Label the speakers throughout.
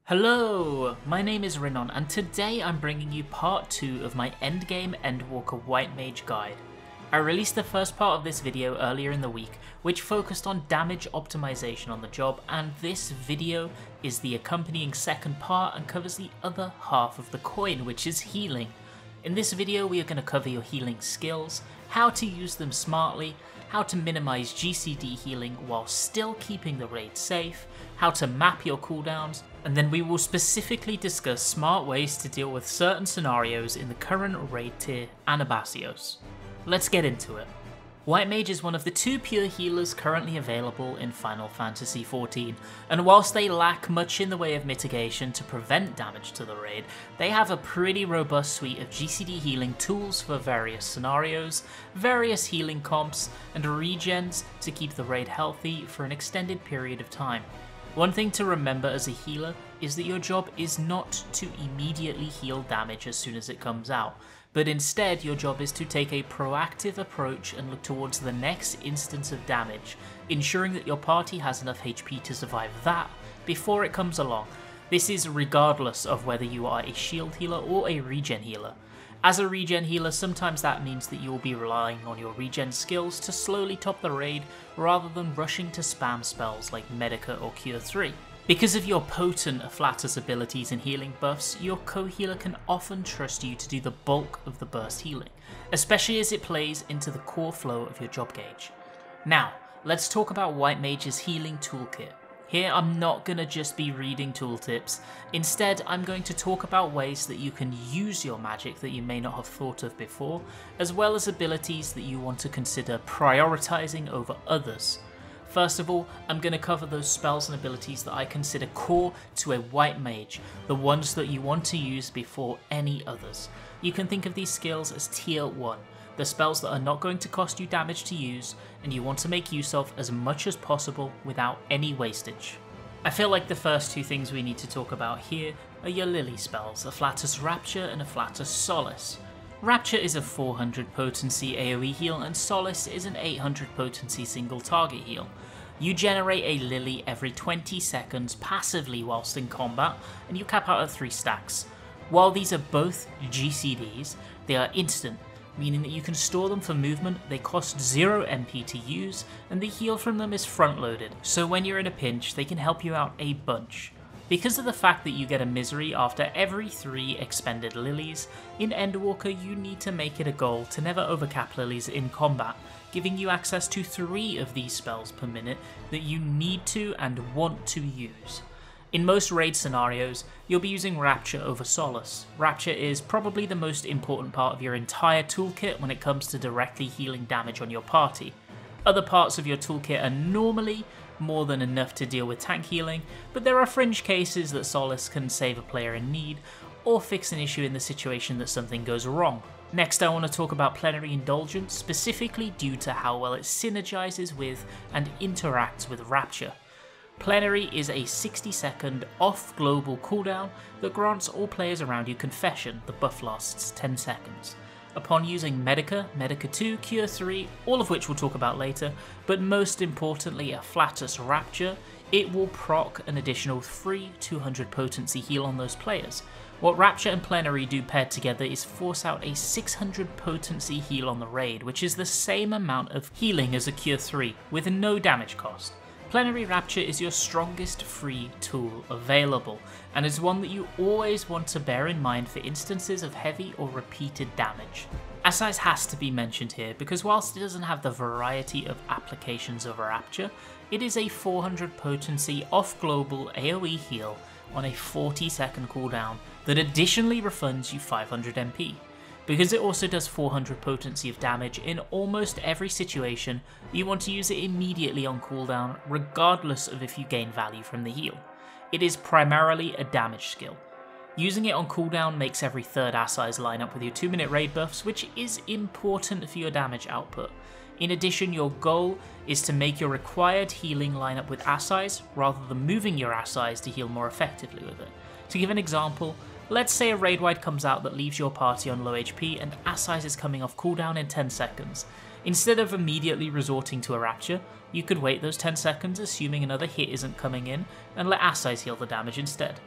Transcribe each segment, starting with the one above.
Speaker 1: Hello, my name is Rinon and today I'm bringing you part 2 of my Endgame Endwalker White Mage guide. I released the first part of this video earlier in the week, which focused on damage optimization on the job, and this video is the accompanying second part and covers the other half of the coin, which is healing. In this video we are going to cover your healing skills, how to use them smartly, how to minimize GCD healing while still keeping the raid safe, how to map your cooldowns, and then we will specifically discuss smart ways to deal with certain scenarios in the current raid tier Anabaseios. Let's get into it. White Mage is one of the 2 pure healers currently available in Final Fantasy XIV, and whilst they lack much in the way of mitigation to prevent damage to the raid, they have a pretty robust suite of GCD healing tools for various scenarios, various healing comps, and regens to keep the raid healthy for an extended period of time. One thing to remember as a healer is that your job is not to immediately heal damage as soon as it comes out, but instead your job is to take a proactive approach and look towards the next instance of damage, ensuring that your party has enough HP to survive that before it comes along. This is regardless of whether you are a shield healer or a regen healer. As a regen healer, sometimes that means that you will be relying on your regen skills to slowly top the raid rather than rushing to spam spells like Medica or Cure 3. Because of your potent Afflatus abilities and healing buffs, your co-healer can often trust you to do the bulk of the burst healing, especially as it plays into the core flow of your job gauge. Now, let's talk about White Mage's healing toolkit. Here I'm not going to just be reading tooltips, instead I'm going to talk about ways that you can use your magic that you may not have thought of before, as well as abilities that you want to consider prioritizing over others. First of all, I'm going to cover those spells and abilities that I consider core to a White Mage, the ones that you want to use before any others. You can think of these skills as tier 1. The spells that are not going to cost you damage to use, and you want to make use of as much as possible without any wastage. I feel like the first 2 things we need to talk about here are your Lily spells, Afflatus Rapture and Afflatus Solace. Rapture is a 400 potency AoE heal and Solace is an 800 potency single target heal. You generate a Lily every 20 seconds passively whilst in combat, and you cap out at 3 stacks. While these are both GCDs, they are instant, meaning that you can store them for movement, they cost 0 MP to use, and the heal from them is front loaded, so when you're in a pinch they can help you out a bunch. Because of the fact that you get a misery after every 3 expended lilies, in Endwalker you need to make it a goal to never overcap lilies in combat, giving you access to 3 of these spells per minute that you need to and want to use. In most raid scenarios, you'll be using Rapture over Solace. Rapture is probably the most important part of your entire toolkit when it comes to directly healing damage on your party. Other parts of your toolkit are normally more than enough to deal with tank healing, but there are fringe cases that Solace can save a player in need, or fix an issue in the situation that something goes wrong. Next I want to talk about Plenary Indulgence, specifically due to how well it synergizes with and interacts with Rapture. Plenary is a 60-second off-global cooldown that grants all players around you Confession. The buff lasts 10 seconds. Upon using Medica, Medica 2, Cure 3, all of which we'll talk about later, but most importantly Afflatus Rapture, it will proc an additional free 200 potency heal on those players. What Rapture and Plenary do paired together is force out a 600 potency heal on the raid, which is the same amount of healing as a Cure 3, with no damage cost. Plenary Rapture is your strongest free tool available, and is one that you always want to bear in mind for instances of heavy or repeated damage. Assise has to be mentioned here because whilst it doesn't have the variety of applications of Rapture, it is a 400 potency off-global AoE heal on a 40-second cooldown that additionally refunds you 500 MP. Because it also does 400 potency of damage in almost every situation, you want to use it immediately on cooldown regardless of if you gain value from the heal. It is primarily a damage skill. Using it on cooldown makes every 3rd Assise line up with your 2-minute raid buffs, which is important for your damage output. In addition, your goal is to make your required healing line up with Assise rather than moving your Assise to heal more effectively with it. To give an example, let's say a raid wide comes out that leaves your party on low HP and Assise is coming off cooldown in 10 seconds. Instead of immediately resorting to a Rapture, you could wait those 10 seconds assuming another hit isn't coming in and let Assise heal the damage instead.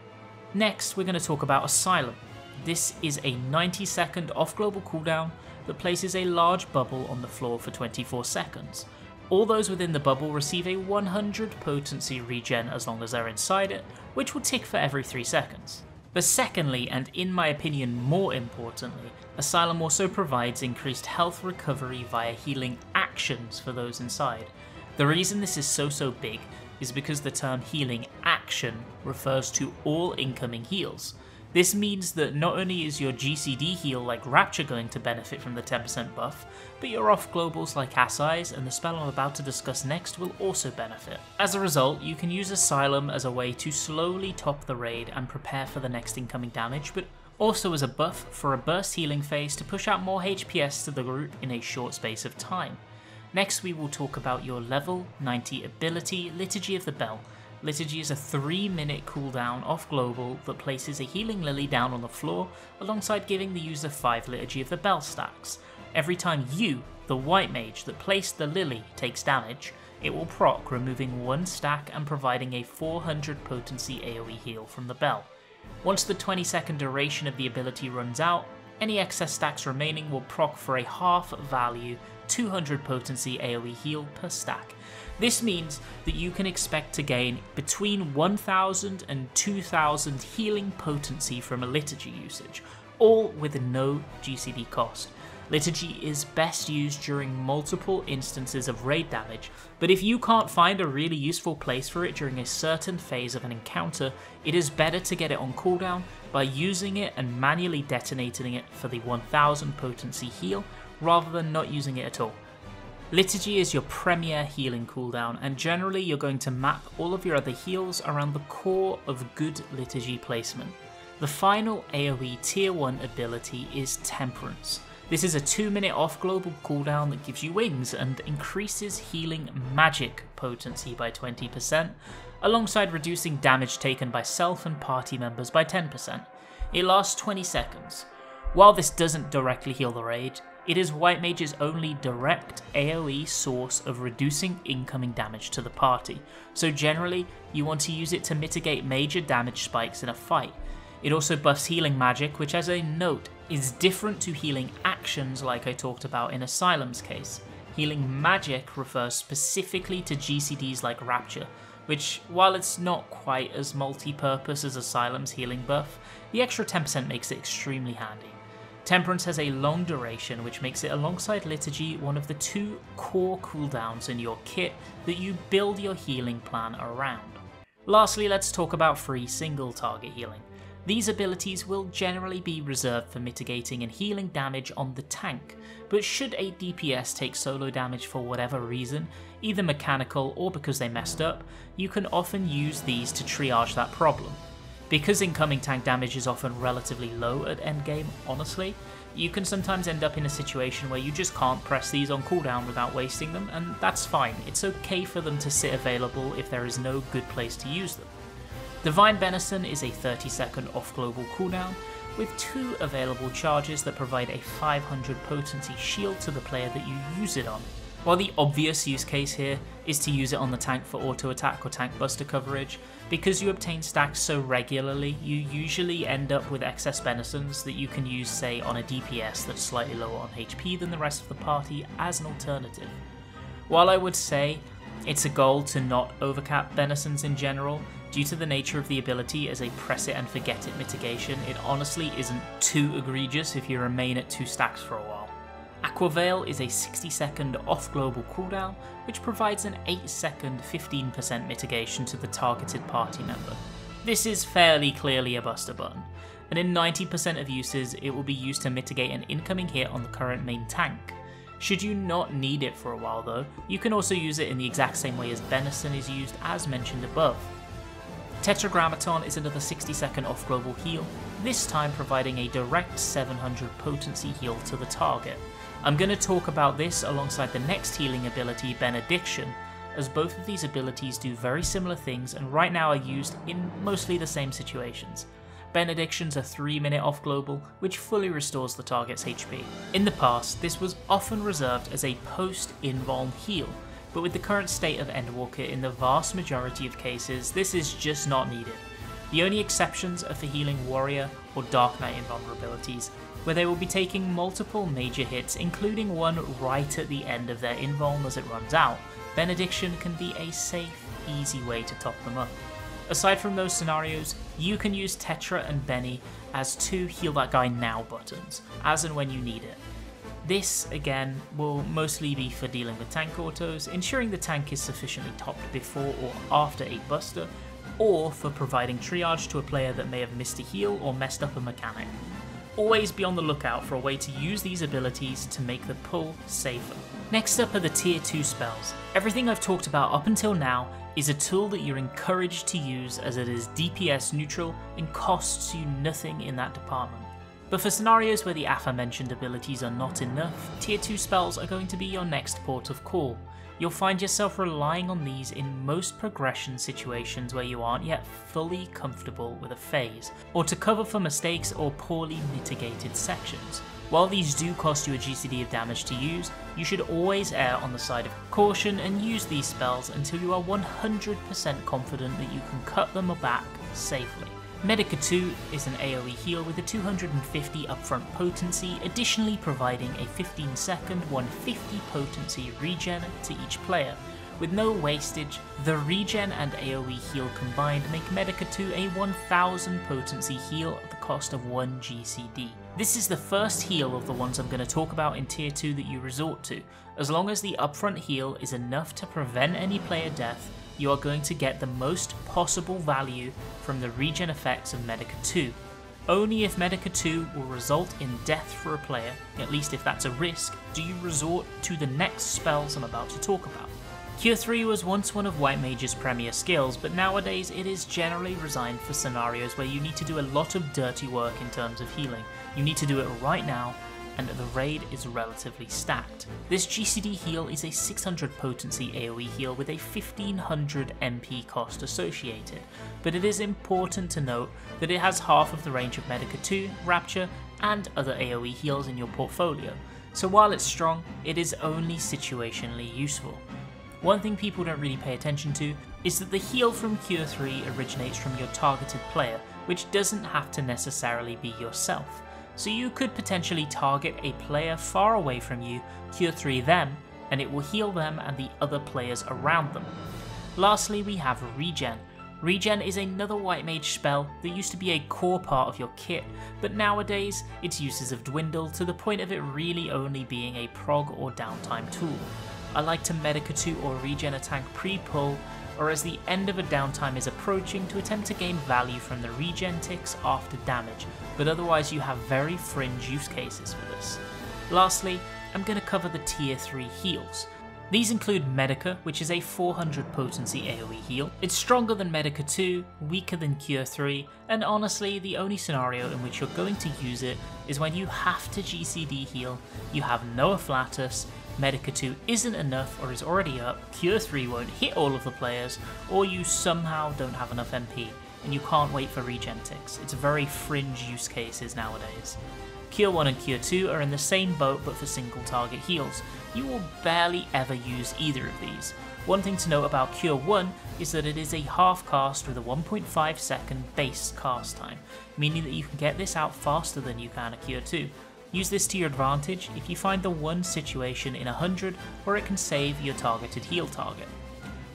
Speaker 1: Next, we're going to talk about Asylum. This is a 90-second off-global cooldown that places a large bubble on the floor for 24 seconds. All those within the bubble receive a 100 potency regen as long as they're inside it, which will tick for every 3 seconds. But secondly, and in my opinion more importantly, Asylum also provides increased health recovery via healing actions for those inside. The reason this is so big is because the term healing action refers to all incoming heals. This means that not only is your GCD heal like Rapture going to benefit from the 10% buff, but your off globals like Anabaseios and the spell I'm about to discuss next will also benefit. As a result, you can use Asylum as a way to slowly top the raid and prepare for the next incoming damage, but also as a buff for a burst healing phase to push out more HPS to the group in a short space of time. Next we will talk about your level 90 ability, Liturgy of the Bell. Liturgy is a 3-minute cooldown off global that places a healing lily down on the floor alongside giving the user 5 Liturgy of the Bell stacks. Every time you, the white mage that placed the lily, takes damage, it will proc, removing 1 stack and providing a 400 potency AoE heal from the bell. Once the 20-second duration of the ability runs out, any excess stacks remaining will proc for a half value 200 potency AoE heal per stack. This means that you can expect to gain between 1000 and 2000 healing potency from a Liturgy usage, all with no GCD cost. Liturgy is best used during multiple instances of raid damage, but if you can't find a really useful place for it during a certain phase of an encounter, it is better to get it on cooldown by using it and manually detonating it for the 1000 potency heal rather than not using it at all. Liturgy is your premier healing cooldown, and generally you're going to map all of your other heals around the core of good Liturgy placement. The final AoE tier 1 ability is Temperance. This is a 2-minute off global cooldown that gives you wings and increases healing magic potency by 20%, alongside reducing damage taken by self and party members by 10%. It lasts 20 seconds. While this doesn't directly heal the raid, it is White Mage's only direct AoE source of reducing incoming damage to the party, so generally you want to use it to mitigate major damage spikes in a fight. It also buffs healing magic, which as a note is different to healing actions like I talked about in Asylum's case. Healing magic refers specifically to GCDs like Rapture, which while it's not quite as multi-purpose as Asylum's healing buff, the extra 10% makes it extremely handy. Temperance has a long duration, which makes it alongside Liturgy one of the 2 core cooldowns in your kit that you build your healing plan around. Lastly, let's talk about free single target healing. These abilities will generally be reserved for mitigating and healing damage on the tank, but should a DPS take solo damage for whatever reason, either mechanical or because they messed up, you can often use these to triage that problem. Because incoming tank damage is often relatively low at endgame, honestly, you can sometimes end up in a situation where you just can't press these on cooldown without wasting them, and that's fine. It's okay for them to sit available if there is no good place to use them. Divine Benison is a 30-second off-global cooldown, with 2 available charges that provide a 500 potency shield to the player that you use it on. While the obvious use case here is to use it on the tank for auto attack or tank buster coverage, because you obtain stacks so regularly, you usually end up with excess Benisons that you can use, say, on a DPS that's slightly lower on HP than the rest of the party as an alternative. While I would say it's a goal to not overcap Benisons in general, due to the nature of the ability as a press it and forget it mitigation, it honestly isn't too egregious if you remain at 2 stacks for a while. Aquaveil is a 60-second off-global cooldown, which provides an 8-second 15% mitigation to the targeted party member. This is fairly clearly a buster button, and in 90% of uses it will be used to mitigate an incoming hit on the current main tank. Should you not need it for a while though, you can also use it in the exact same way as Benison is used as mentioned above. Tetragrammaton is another 60-second off-global heal, this time providing a direct 700 potency heal to the target. I'm going to talk about this alongside the next healing ability, Benediction, as both of these abilities do very similar things and right now are used in mostly the same situations. Benediction's a 3-minute off-global, which fully restores the target's HP. In the past, this was often reserved as a post-invuln heal, but with the current state of Endwalker in the vast majority of cases, this is just not needed. The only exceptions are for healing Warrior or Dark Knight invulnerabilities, where they will be taking multiple major hits, including one right at the end of their invuln as it runs out. Benediction can be a safe, easy way to top them up. Aside from those scenarios, you can use Tetra and Benny as two heal that guy now buttons, as and when you need it. This, again, will mostly be for dealing with tank autos, ensuring the tank is sufficiently topped before or after a buster, or for providing triage to a player that may have missed a heal or messed up a mechanic. Always be on the lookout for a way to use these abilities to make the pull safer. Next up are the tier 2 spells. Everything I've talked about up until now is a tool that you're encouraged to use, as it is DPS neutral and costs you nothing in that department. But for scenarios where the aforementioned abilities are not enough, tier 2 spells are going to be your next port of call. You'll find yourself relying on these in most progression situations where you aren't yet fully comfortable with a phase, or to cover for mistakes or poorly mitigated sections. While these do cost you a GCD of damage to use, you should always err on the side of caution and use these spells until you are 100% confident that you can cut them back safely. Medica 2 is an AoE heal with a 250 upfront potency, additionally providing a 15-second 150 potency regen to each player. With no wastage, the regen and AoE heal combined make Medica 2 a 1000 potency heal at the cost of 1 GCD. This is the first heal of the ones I'm going to talk about in tier 2 that you resort to. As long as the upfront heal is enough to prevent any player death, you are going to get the most possible value from the regen effects of Medica 2. Only if Medica 2 will result in death for a player, at least if that's a risk, do you resort to the next spells I'm about to talk about. Cure 3 was once one of White Mage's premier skills, but nowadays it is generally resigned for scenarios where you need to do a lot of dirty work in terms of healing. You need to do it right now, and the raid is relatively stacked. This GCD heal is a 600 potency AoE heal with a 1500 MP cost associated, but it is important to note that it has half of the range of Medica 2, Rapture, and other AoE heals in your portfolio, so while it's strong, it is only situationally useful. One thing people don't really pay attention to is that the heal from Cure 3 originates from your targeted player, which doesn't have to necessarily be yourself. So you could potentially target a player far away from you, Cure 3 them, and it will heal them and the other players around them. Lastly, we have Regen. Regen is another White Mage spell that used to be a core part of your kit, but nowadays its uses have dwindled to the point of it really only being a prog or downtime tool. I like to Medica 2 or Regen a tank pre-pull, or as the end of a downtime is approaching, to attempt to gain value from the regen ticks after damage, but otherwise you have very fringe use cases for this. Lastly, I'm going to cover the tier 3 heals. These include Medica, which is a 400 potency AoE heal. It's stronger than Medica 2, weaker than Cure 3, and honestly the only scenario in which you're going to use it is when you have to GCD heal, you have no Afflatus, Medica 2 isn't enough or is already up, Cure 3 won't hit all of the players, or you somehow don't have enough MP, and you can't wait for regen ticks. It's very fringe use cases nowadays. Cure 1 and Cure 2 are in the same boat but for single target heals. You will barely ever use either of these. One thing to note about Cure 1 is that it is a half cast with a 1.5 second base cast time, meaning that you can get this out faster than you can a Cure 2. Use this to your advantage if you find the one situation in 100 where it can save your targeted heal target.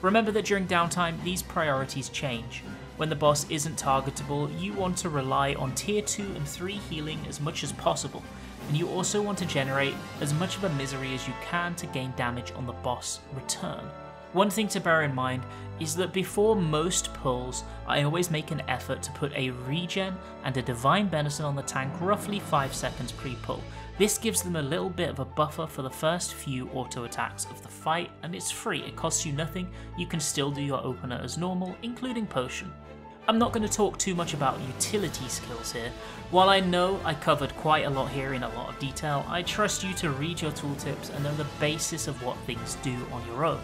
Speaker 1: Remember that during downtime, these priorities change. When the boss isn't targetable, you want to rely on tier 2 and 3 healing as much as possible, and you also want to generate as much of a misery as you can to gain damage on the boss return. One thing to bear in mind is that before most pulls, I always make an effort to put a regen and a divine benison on the tank roughly 5 seconds pre-pull. This gives them a little bit of a buffer for the first few auto attacks of the fight, and it's free, it costs you nothing, you can still do your opener as normal, including potion. I'm not going to talk too much about utility skills here. While I know I covered quite a lot here in a lot of detail, I trust you to read your tooltips and know the basis of what things do on your own.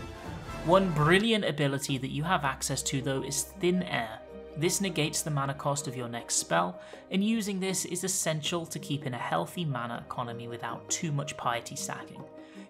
Speaker 1: One brilliant ability that you have access to though is Thin Air. This negates the mana cost of your next spell, and using this is essential to keeping a healthy mana economy without too much piety stacking.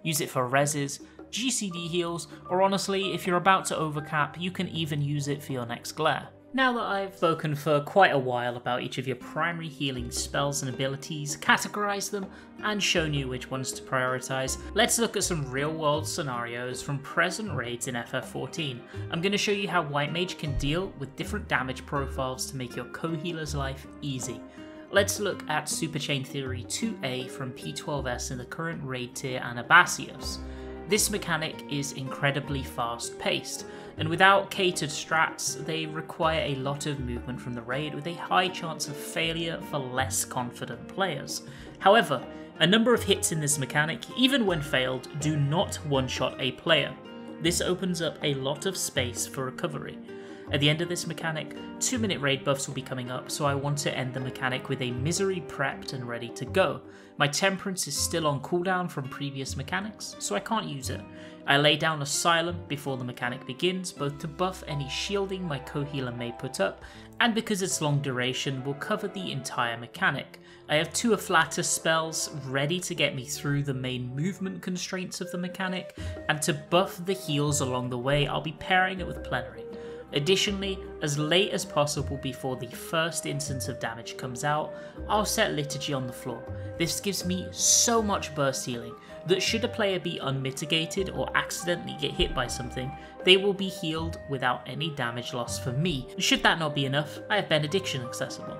Speaker 1: Use it for reses, GCD heals, or honestly, if you're about to overcap, you can even use it for your next glare. Now that I've spoken for quite a while about each of your primary healing spells and abilities, categorised them, and shown you which ones to prioritise, let's look at some real world scenarios from present raids in FF14. I'm going to show you how White Mage can deal with different damage profiles to make your co-healer's life easy. Let's look at Super Chain Theory 2A from P12S in the current raid tier Anabaseios. This mechanic is incredibly fast paced, and without catered strats, they require a lot of movement from the raid with a high chance of failure for less confident players. However, a number of hits in this mechanic, even when failed, do not one-shot a player. This opens up a lot of space for recovery. At the end of this mechanic, 2-minute raid buffs will be coming up, so I want to end the mechanic with a Misery prepped and ready to go. My Temperance is still on cooldown from previous mechanics, so I can't use it. I lay down Asylum before the mechanic begins, both to buff any shielding my co-healer may put up, and because it's long duration, will cover the entire mechanic. I have 2 Afflatus spells ready to get me through the main movement constraints of the mechanic, and to buff the heals along the way, I'll be pairing it with Plenary. Additionally, as late as possible before the first instance of damage comes out, I'll set Liturgy on the floor. This gives me so much burst healing that should a player be unmitigated or accidentally get hit by something, they will be healed without any damage loss for me. Should that not be enough, I have Benediction accessible.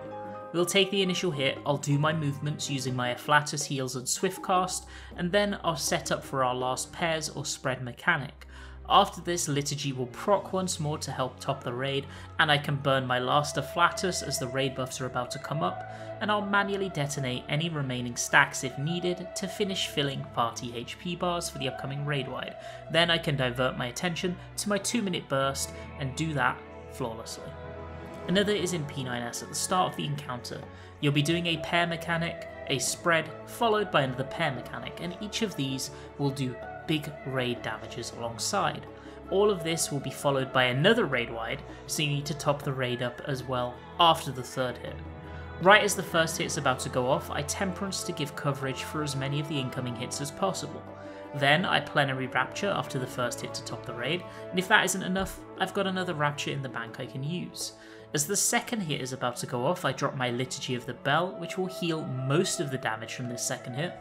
Speaker 1: We'll take the initial hit, I'll do my movements using my Afflatus heals and Swiftcast, and then I'll set up for our last pairs or spread mechanic. After this, Liturgy will proc once more to help top the raid, and I can burn my last Afflatus as the raid buffs are about to come up, and I'll manually detonate any remaining stacks if needed to finish filling party HP bars for the upcoming raid wide. Then I can divert my attention to my 2-minute burst and do that flawlessly. Another is in P9S at the start of the encounter. You'll be doing a pair mechanic, a spread, followed by another pair mechanic, and each of these will do big raid damages alongside. All of this will be followed by another raid wide, so you need to top the raid up as well after the third hit. Right as the first hit is about to go off, I Temperance to give coverage for as many of the incoming hits as possible. Then I Plenary Rapture after the first hit to top the raid, and if that isn't enough, I've got another Rapture in the bank I can use. As the second hit is about to go off, I drop my Liturgy of the Bell, which will heal most of the damage from this second hit,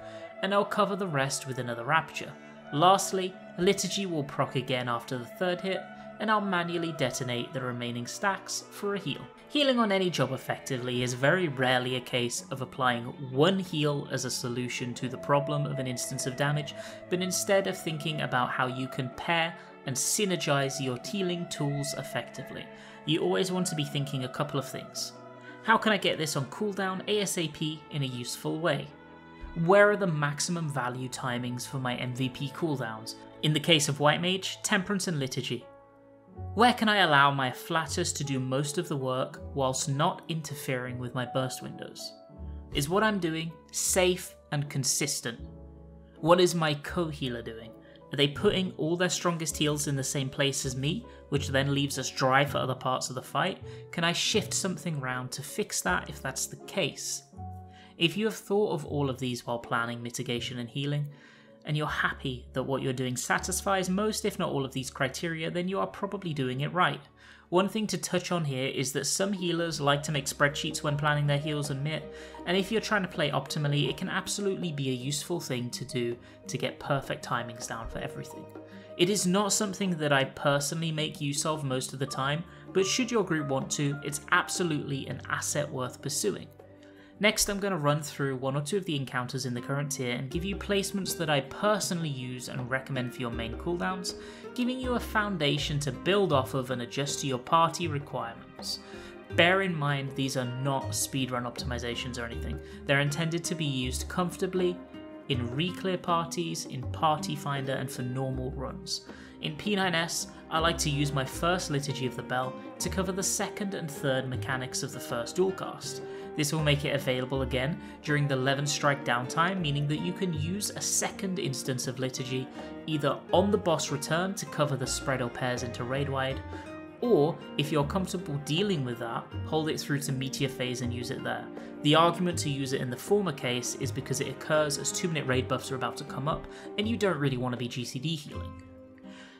Speaker 1: and I'll cover the rest with another Rapture. Lastly, Liturgy will proc again after the third hit, and I'll manually detonate the remaining stacks for a heal. Healing on any job effectively is very rarely a case of applying one heal as a solution to the problem of an instance of damage, but instead of thinking about how you can pair and synergize your healing tools effectively. You always want to be thinking a couple of things. How can I get this on cooldown ASAP in a useful way? Where are the maximum value timings for my MVP cooldowns? In the case of White Mage, Temperance and Liturgy. Where can I allow my Afflatus to do most of the work whilst not interfering with my burst windows? Is what I'm doing safe and consistent? What is my co-healer doing? Are they putting all their strongest heals in the same place as me, which then leaves us dry for other parts of the fight? Can I shift something round to fix that if that's the case? If you have thought of all of these while planning mitigation and healing, and you're happy that what you're doing satisfies most if not all of these criteria, then you are probably doing it right. One thing to touch on here is that some healers like to make spreadsheets when planning their heals and mit, and if you're trying to play optimally, it can absolutely be a useful thing to do to get perfect timings down for everything. It is not something that I personally make use of most of the time, but should your group want to, it's absolutely an asset worth pursuing. Next, I'm going to run through one or two of the encounters in the current tier and give you placements that I personally use and recommend for your main cooldowns, giving you a foundation to build off of and adjust to your party requirements. Bear in mind these are not speedrun optimizations or anything, they're intended to be used comfortably in reclear parties, in Party Finder and for normal runs. In P9S, I like to use my first Liturgy of the Bell to cover the second and third mechanics of the first dual cast. This will make it available again during the 11 strike downtime, meaning that you can use a second instance of Liturgy either on the boss return to cover the spread or pairs into raid wide, or if you're comfortable dealing with that, hold it through to Meteor Phase and use it there. The argument to use it in the former case is because it occurs as 2-minute raid buffs are about to come up and you don't really want to be GCD healing.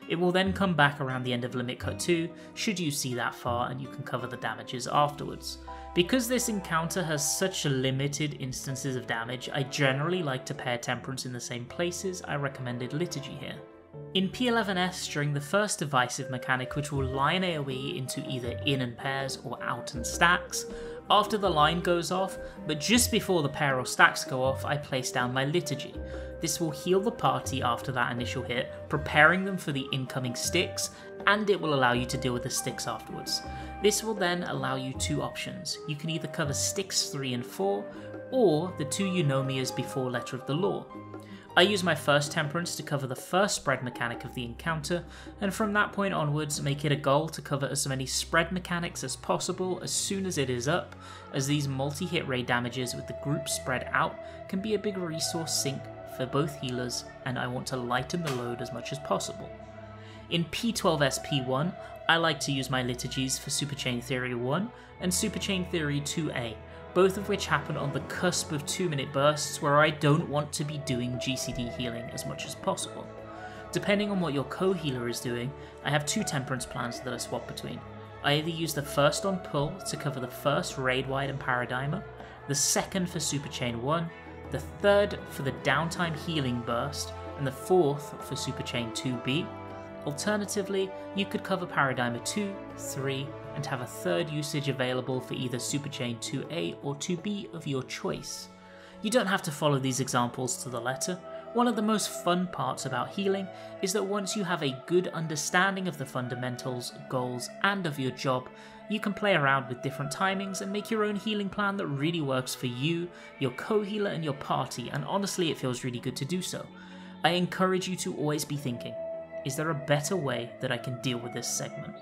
Speaker 1: It will then come back around the end of Limit Cut 2, should you see that far, and you can cover the damages afterwards. Because this encounter has such limited instances of damage, I generally like to pair Temperance in the same places. I recommended Liturgy here. In P11S, during the first Divisive mechanic, which will line AoE into either in and pairs or out and stacks, after the line goes off, but just before the pair or stacks go off, I place down my Liturgy. This will heal the party after that initial hit, preparing them for the incoming sticks, and it will allow you to deal with the sticks afterwards. This will then allow you two options. You can either cover sticks 3 and 4, or the 2 Eunomias before Letter of the Law. I use my first Temperance to cover the first spread mechanic of the encounter, and from that point onwards make it a goal to cover as many spread mechanics as possible as soon as it is up, as these multi-hit raid damages with the group spread out can be a big resource sink for both healers, and I want to lighten the load as much as possible. In P12S P1, I like to use my Liturgies for Super Chain Theory 1 and Super Chain Theory 2A, both of which happen on the cusp of 2-minute bursts where I don't want to be doing GCD healing as much as possible. Depending on what your co-healer is doing, I have 2 Temperance plans that I swap between. I either use the first on Pull to cover the first Raid-wide and Paradigmer, the second for Super Chain 1, the third for the Downtime Healing Burst, and the fourth for Super Chain 2B. Alternatively, you could cover Paradigmer 2, 3, and have a third usage available for either Super Chain 2A or 2B of your choice. You don't have to follow these examples to the letter. One of the most fun parts about healing is that once you have a good understanding of the fundamentals, goals, and of your job, you can play around with different timings and make your own healing plan that really works for you, your co-healer, and your party, and honestly it feels really good to do so. I encourage you to always be thinking, is there a better way that I can deal with this segment?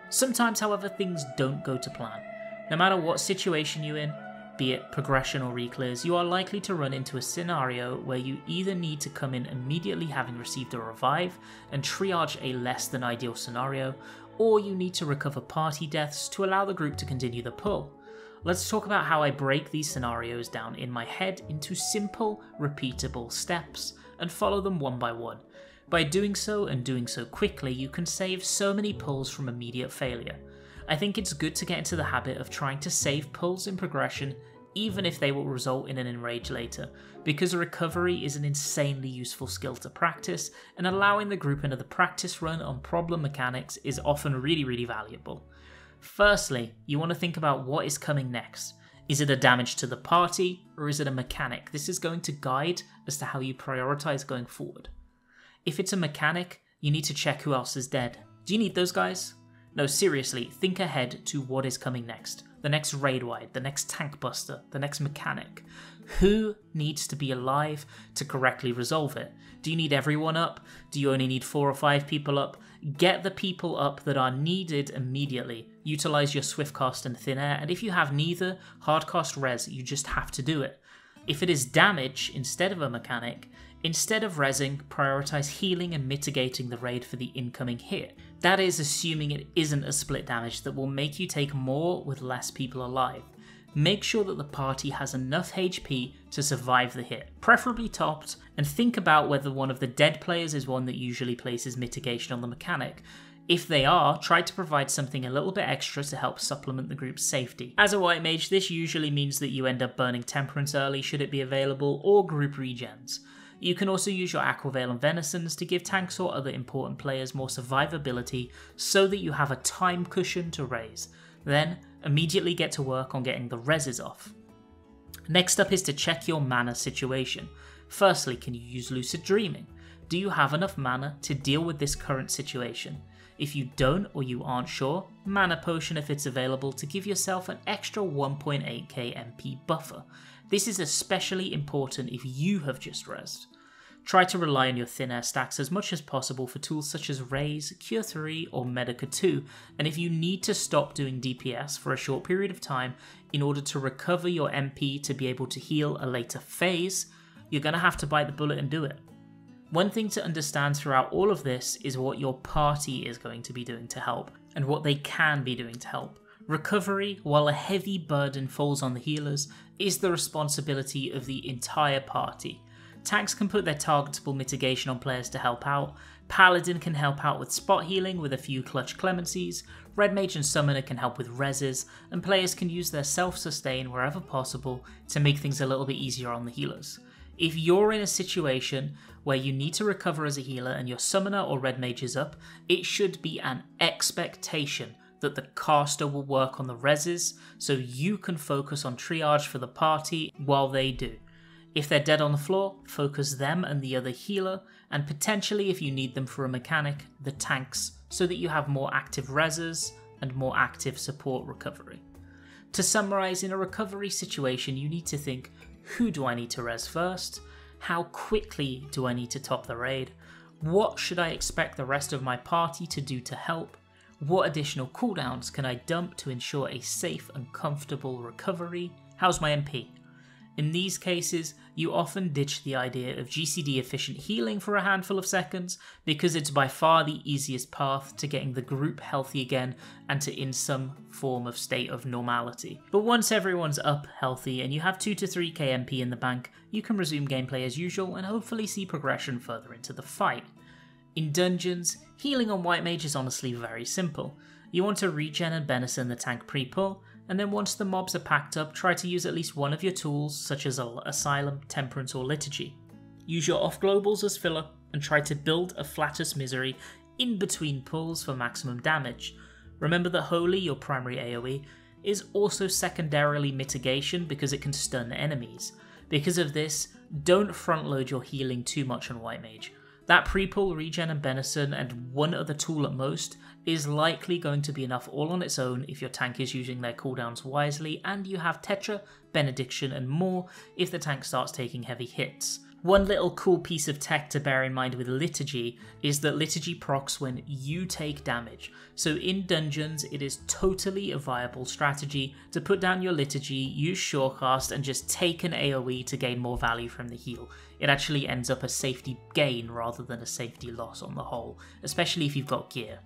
Speaker 1: Sometimes, however, things don't go to plan. No matter what situation you're in, be it progression or reclears, you are likely to run into a scenario where you either need to come in immediately having received a revive and triage a less than ideal scenario, or you need to recover party deaths to allow the group to continue the pull. Let's talk about how I break these scenarios down in my head into simple, repeatable steps and follow them one by one. By doing so, and doing so quickly, you can save so many pulls from immediate failure. I think it's good to get into the habit of trying to save pulls in progression, even if they will result in an enrage later, because recovery is an insanely useful skill to practice, and allowing the group into the practice run on problem mechanics is often really valuable. Firstly, you want to think about what is coming next. Is it a damage to the party, or is it a mechanic? This is going to guide as to how you prioritize going forward. If it's a mechanic, you need to check who else is dead. Do you need those guys? No, seriously, think ahead to what is coming next. The next raid wide, the next tank buster, the next mechanic. Who needs to be alive to correctly resolve it? Do you need everyone up? Do you only need 4 or 5 people up? Get the people up that are needed immediately. Utilize your Swiftcast and Thin Air, and if you have neither, Hardcast Res, you just have to do it. If it is damage instead of a mechanic, instead of rezzing, prioritize healing and mitigating the raid for the incoming hit. That is assuming it isn't a split damage that will make you take more with less people alive. Make sure that the party has enough HP to survive the hit, preferably topped, and think about whether one of the dead players is one that usually places mitigation on the mechanic. If they are, try to provide something a little bit extra to help supplement the group's safety. As a white mage, this usually means that you end up burning Temperance early should it be available, or group regens. You can also use your Aquaveil and Venisons to give tanks or other important players more survivability so that you have a time cushion to raise. Then, immediately get to work on getting the reses off. Next up is to check your mana situation. Firstly, can you use Lucid Dreaming? Do you have enough mana to deal with this current situation? If you don't or you aren't sure, Mana Potion if it's available to give yourself an extra 1.8k MP buffer. This is especially important if you have just rezzed. Try to rely on your Thin Air stacks as much as possible for tools such as Raise, Cure 3 or Medica 2, and if you need to stop doing DPS for a short period of time in order to recover your MP to be able to heal a later phase, you're going to have to bite the bullet and do it. One thing to understand throughout all of this is what your party is going to be doing to help, and what they can be doing to help. Recovery, while a heavy burden falls on the healers, is the responsibility of the entire party. Tanks can put their targetable mitigation on players to help out, Paladin can help out with spot healing with a few clutch clemencies, Red Mage and Summoner can help with reses, and players can use their self-sustain wherever possible to make things a little bit easier on the healers. If you're in a situation where you need to recover as a healer and your Summoner or Red Mage is up, it should be an expectation that the caster will work on the reses so you can focus on triage for the party while they do. If they're dead on the floor, focus them and the other healer, and potentially if you need them for a mechanic, the tanks, so that you have more active reses and more active support recovery. To summarise, in a recovery situation you need to think, who do I need to res first? How quickly do I need to top the raid? What should I expect the rest of my party to do to help? What additional cooldowns can I dump to ensure a safe and comfortable recovery? How's my MP? In these cases, you often ditch the idea of GCD efficient healing for a handful of seconds because it's by far the easiest path to getting the group healthy again and to in some form of state of normality. But once everyone's up healthy and you have 2 to 3k MP in the bank, you can resume gameplay as usual and hopefully see progression further into the fight. In dungeons, healing on White Mage is honestly very simple. You want to regen and benison the tank pre-pull, and then once the mobs are packed up, try to use at least one of your tools such as Asylum, Temperance or Liturgy. Use your off-globals as filler and try to build a Flatus Misery in between pulls for maximum damage. Remember that Holy, your primary AoE, is also secondarily mitigation because it can stun enemies. Because of this, don't front load your healing too much on White Mage. That pre-pull, regen and benison and one other tool at most is likely going to be enough all on its own if your tank is using their cooldowns wisely and you have Tetra, Benediction and more if the tank starts taking heavy hits. One little cool piece of tech to bear in mind with Liturgy is that Liturgy procs when you take damage. So in dungeons it is totally a viable strategy to put down your Liturgy, use Surecast and just take an AoE to gain more value from the heal. It actually ends up a safety gain rather than a safety loss on the whole, especially if you've got gear.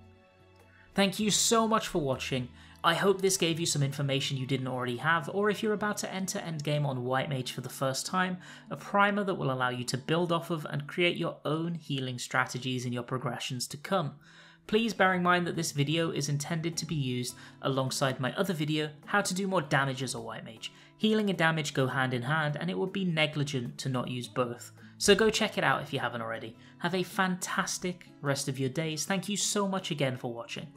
Speaker 1: Thank you so much for watching. I hope this gave you some information you didn't already have, or if you're about to enter endgame on White Mage for the first time, a primer that will allow you to build off of and create your own healing strategies in your progressions to come. Please bear in mind that this video is intended to be used alongside my other video, how to do more damage as a White Mage. Healing and damage go hand in hand and it would be negligent to not use both. So go check it out if you haven't already. Have a fantastic rest of your days. Thank you so much again for watching.